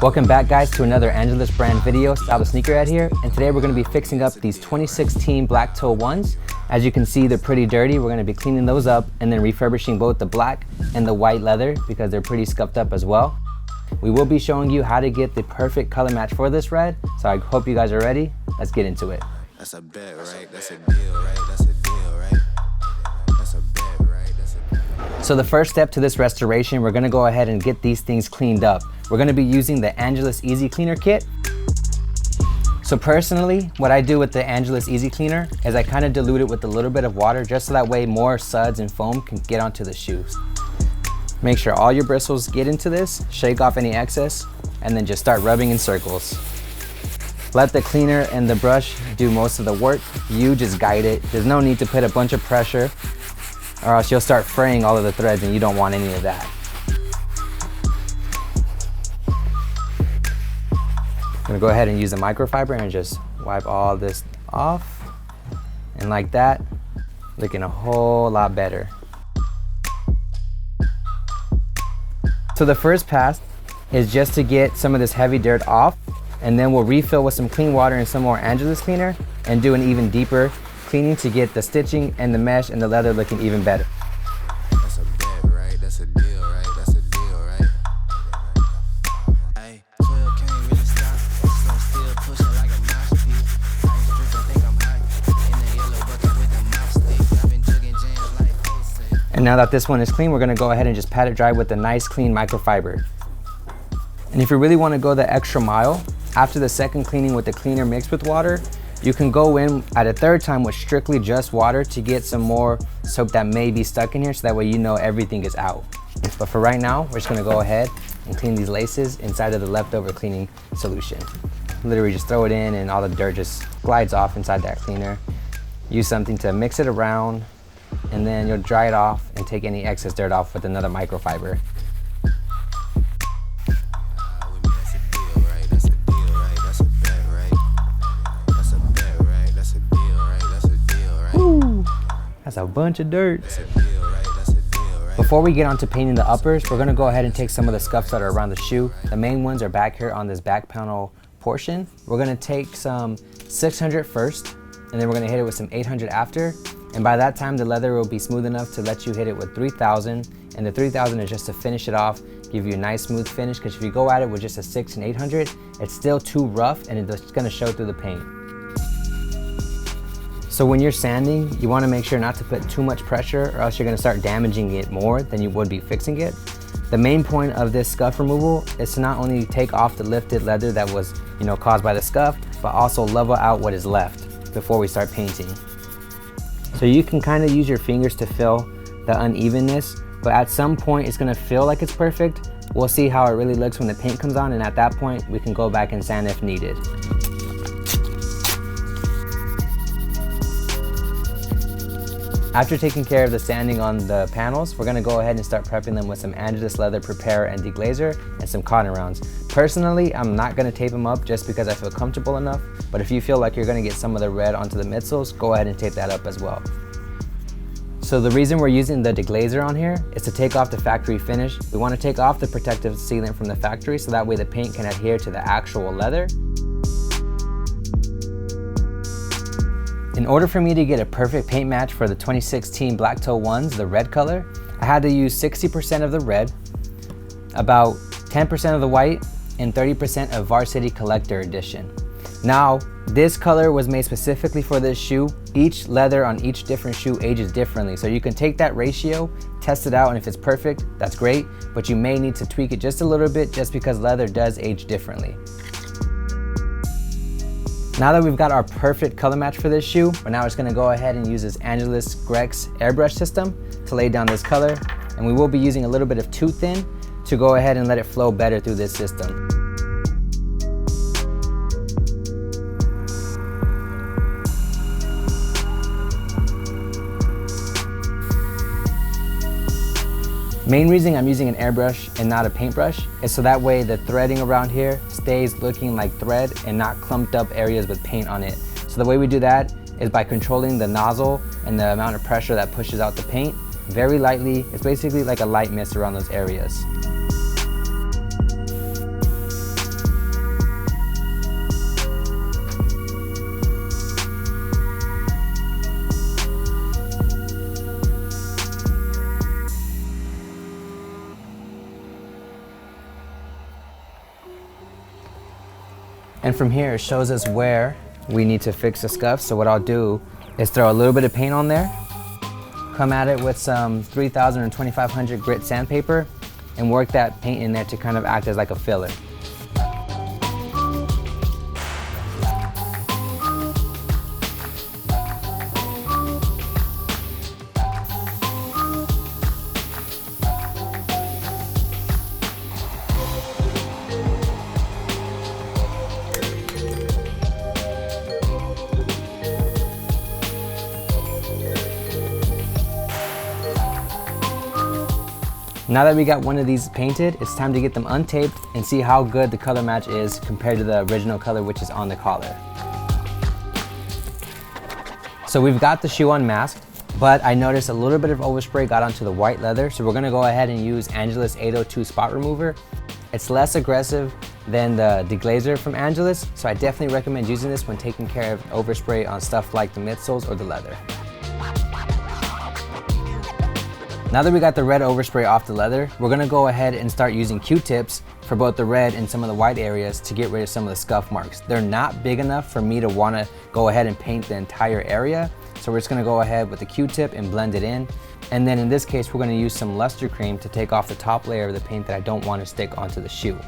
Welcome back, guys, to another Angelus brand video. Sal the Sneakerhead here, and today we're going to be fixing up these 2016 black toe ones. As you can see, they're pretty dirty. We're going to be cleaning those up and then refurbishing both the black and the white leather because they're pretty scuffed up as well. We will be showing you how to get the perfect color match for this red, so I hope you guys are ready. Let's get into it. That's a bet, right? That's a deal, right? That's a deal, right? That's a bet, right? That's a deal. So the first step to this restoration, we're going to go ahead and get these things cleaned up. We're going to be using the Angelus Easy Cleaner kit. So personally, what I do with the Angelus Easy Cleaner is I kind of dilute it with a little bit of water just so that way more suds and foam can get onto the shoes. Make sure all your bristles get into this, shake off any excess, and then just start rubbing in circles. Let the cleaner and the brush do most of the work. You just guide it. There's no need to put a bunch of pressure or else you'll start fraying all of the threads and you don't want any of that. I'm gonna go ahead and use the microfiber and just wipe all this off. And like that, looking a whole lot better. So the first pass is just to get some of this heavy dirt off, and then we'll refill with some clean water and some more Angelus cleaner and do an even deeper cleaning to get the stitching and the mesh and the leather looking even better. That's a bet, right? That's a deal, right? That's a deal, right? Hey, 12 can't really stop. So I'm still pushing like a mosh pit. I ain't stripping, think I'm high. In the yellow bucket with the mouth stick. I've been jugging jams like Jose. And now that this one is clean, we're gonna go ahead and just pat it dry with a nice clean microfiber. And if you really wanna go the extra mile, after the second cleaning with the cleaner mixed with water, you can go in at a third time with strictly just water to get some more soap that may be stuck in here, so that way you know everything is out. But for right now, we're just gonna go ahead and clean these laces inside of the leftover cleaning solution. Literally just throw it in and all the dirt just glides off inside that cleaner. Use something to mix it around, and then you'll dry it off and take any excess dirt off with another microfiber. That's a bunch of dirt. Before we get on to painting the uppers, we're gonna go ahead and take some of the scuffs that are around the shoe. The main ones are back here on this back panel portion. We're gonna take some 600 first, and then we're gonna hit it with some 800 after. And by that time, the leather will be smooth enough to let you hit it with 3000. And the 3000 is just to finish it off, give you a nice smooth finish, because if you go at it with just a 6 and 800, it's still too rough and it's gonna show through the paint. So when you're sanding, you wanna make sure not to put too much pressure or else you're gonna start damaging it more than you would be fixing it. The main point of this scuff removal is to not only take off the lifted leather that was, caused by the scuff, but also level out what is left before we start painting. So you can kind of use your fingers to feel the unevenness, but at some point it's gonna feel like it's perfect. We'll see how it really looks when the paint comes on, and at that point we can go back and sand if needed. After taking care of the sanding on the panels, we're gonna go ahead and start prepping them with some Angelus leather prepare and deglazer and some cotton rounds. Personally, I'm not gonna tape them up just because I feel comfortable enough, but if you feel like you're gonna get some of the red onto the midsoles, go ahead and tape that up as well. So the reason we're using the deglazer on here is to take off the factory finish. We wanna take off the protective sealant from the factory so that way the paint can adhere to the actual leather. In order for me to get a perfect paint match for the 2016 black toe ones, the red color, I had to use 60% of the red, about 10% of the white, and 30% of Varsity Collector Edition. Now, this color was made specifically for this shoe. Each leather on each different shoe ages differently, so you can take that ratio, test it out, and if it's perfect, that's great, but you may need to tweak it just a little bit just because leather does age differently. Now that we've got our perfect color match for this shoe, we're now just gonna go ahead and use this Angelus Grex Airbrush system to lay down this color, and we will be using a little bit of Too Thin to go ahead and let it flow better through this system. Main reason I'm using an airbrush and not a paintbrush is so that way the threading around here stays looking like thread and not clumped up areas with paint on it. So the way we do that is by controlling the nozzle and the amount of pressure that pushes out the paint. very lightly. It's basically like a light mist around those areas. And from here, it shows us where we need to fix the scuffs. So what I'll do is throw a little bit of paint on there, come at it with some 3000 or 2500 grit sandpaper, and work that paint in there to kind of act as like a filler. Now that we got one of these painted, it's time to get them untaped and see how good the color match is compared to the original color, which is on the collar. So we've got the shoe unmasked, but I noticed a little bit of overspray got onto the white leather. So we're gonna go ahead and use Angelus 802 spot remover. It's less aggressive than the Deglazer from Angelus, so I definitely recommend using this when taking care of overspray on stuff like the midsoles or the leather. Now that we got the red overspray off the leather, we're gonna go ahead and start using Q-tips for both the red and some of the white areas to get rid of some of the scuff marks. They're not big enough for me to wanna go ahead and paint the entire area. So we're just gonna go ahead with the Q-tip and blend it in. And then in this case, we're gonna use some Lustre cream to take off the top layer of the paint that I don't wanna stick onto the shoe.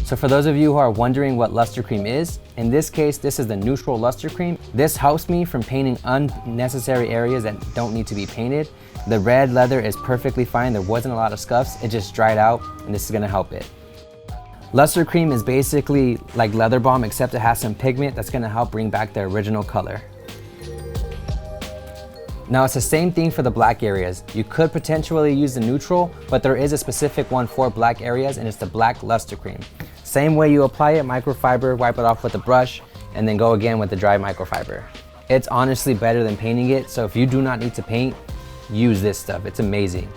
So for those of you who are wondering what Lustre cream is, in this case, this is the neutral Lustre cream. This helps me from painting unnecessary areas that don't need to be painted. The red leather is perfectly fine. There wasn't a lot of scuffs. It just dried out, and this is gonna help it. Lustre cream is basically like leather balm, except it has some pigment that's gonna help bring back the original color. Now it's the same thing for the black areas. You could potentially use the neutral, but there is a specific one for black areas, and it's the black Lustre cream. Same way you apply it, microfiber, wipe it off with a brush, and then go again with the dry microfiber. It's honestly better than painting it, so if you do not need to paint, use this stuff. It's amazing.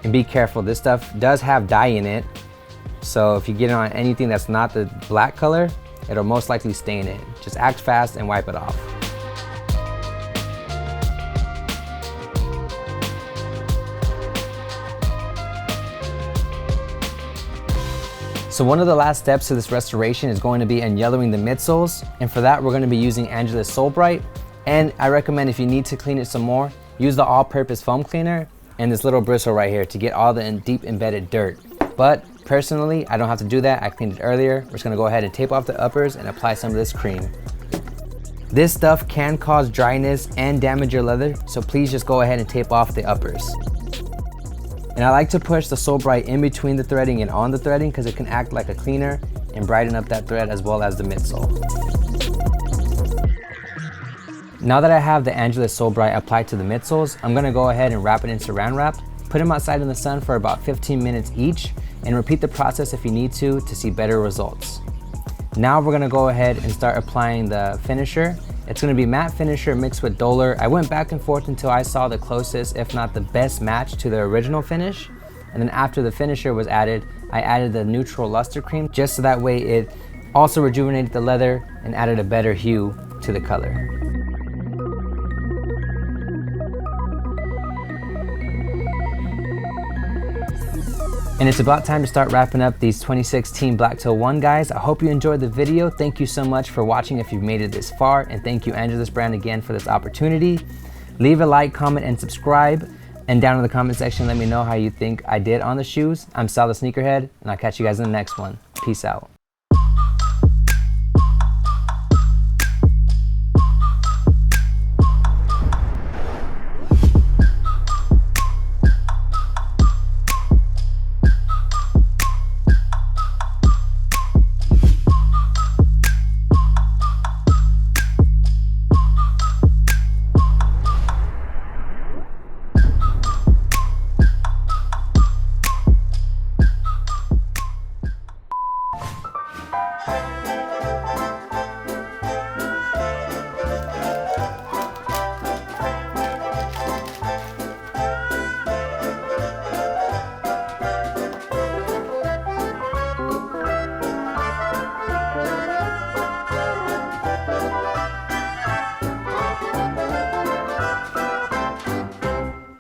And be careful, this stuff does have dye in it, so if you get it on anything that's not the black color, it'll most likely stain it. Just act fast and wipe it off. So one of the last steps to this restoration is going to be yellowing the midsoles. And for that, we're going to be using Angelus Soul Bright. And I recommend if you need to clean it some more, use the all-purpose foam cleaner and this little bristle right here to get all the deep embedded dirt. But personally, I don't have to do that. I cleaned it earlier. We're just gonna go ahead and tape off the uppers and apply some of this cream. This stuff can cause dryness and damage your leather, so please just go ahead and tape off the uppers. And I like to push the Soul Bright in between the threading and on the threading because it can act like a cleaner and brighten up that thread as well as the midsole. Now that I have the Angelus Soul Bright applied to the midsoles, I'm gonna go ahead and wrap it in saran wrap, put them outside in the sun for about 15 minutes each, and repeat the process if you need to see better results. Now we're gonna go ahead and start applying the finisher. It's gonna be matte finisher mixed with Doller. I went back and forth until I saw the closest, if not the best match to the original finish. And then after the finisher was added, I added the neutral Lustre cream just so that way it also rejuvenated the leather and added a better hue to the color. And it's about time to start wrapping up these 2016 Blacktail 1 guys. I hope you enjoyed the video. Thank you so much for watching if you've made it this far, and thank you Angelus brand again for this opportunity. Leave a like, comment, and subscribe. And down in the comment section, let me know how you think I did on the shoes. I'm Sal the Sneakerhead, and I'll catch you guys in the next one. Peace out.